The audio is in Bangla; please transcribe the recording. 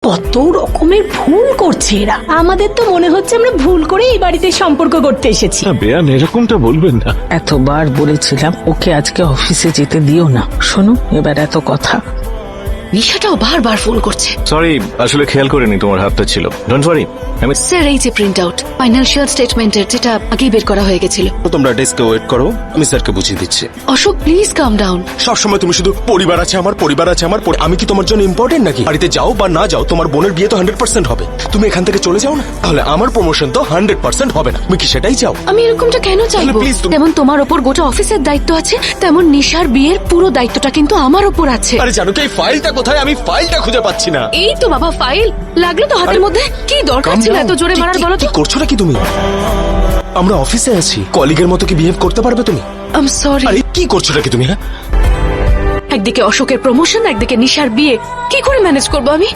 কত রকমের ভুল করছে এরা। আমাদের তো মনে হচ্ছে আমরা ভুল করে এই বাড়িতে সম্পর্ক করতে এসেছি। না বেয়ান, এরকমটা বলবেন না। এতবার বলেছিলাম ওকে আজকে অফিসে যেতে দিও না। শোনো, এবার এত কথা। নিশাটাও বারবার ফোন করছে। সরি, আসলে খেয়াল করিনি তোমার হাতটা ছিল। Don't worry. স্যার, এই যে প্রিন্ট আউট ফাইন্যান্সিয়াল স্টেটমেন্টের, যেটা আগেই বের করা হয়ে গেছিল। তোমরা ডেস্কে ওয়েট করো, আমি স্যারকে বুঝিয়ে দিচ্ছি। Ashok, please calm down. সবসময় তুমি শুধু পরিবার আছে আমার, পরিবার আছে আমার। আমি কি তোমার জন্য ইম্পর্টেন্ট নাকি? বাড়িতে যাও বা না যাও, তোমার বোনের বিয়ে তো 100% হবে। তুমি এখান থেকে চলে যাও না, তাহলে আমার প্রমোশন তো 100% হবে না। তুমি কি সেটাই চাও? আমি এরকমটা কেন চাইবো? please তুমি- যেমন তোমার ওপর গোটা অফিসের দায়িত্ব আছে, তেমন নিশার বিয়ের পুরো দায়িত্বটা কিন্তু আমার ওপর আছে। আরে জানো কি এই ফাইলটা কোথায়? আমি ফাইলটা খুঁজে পাচ্ছি না। এই তো বাবা ফাইল, লাগলো তো হাতের আরে, মধ্যে। কি দরকার Calm ছিল down. এত জোরে মারার, বলো তো? কি করছো নাকি তুমি? আমরা অফিসে আছি, কলিগের মতো কি বিহেভ করতে পারবে তুমি? I sorry. আরে কি করছো নাকি তুমি? হ্যাঁ, একদিকে অশোকের প্রমোশন, একদিকে নিশার বিয়ে, কি করে ম্যানেজ করবো আমি?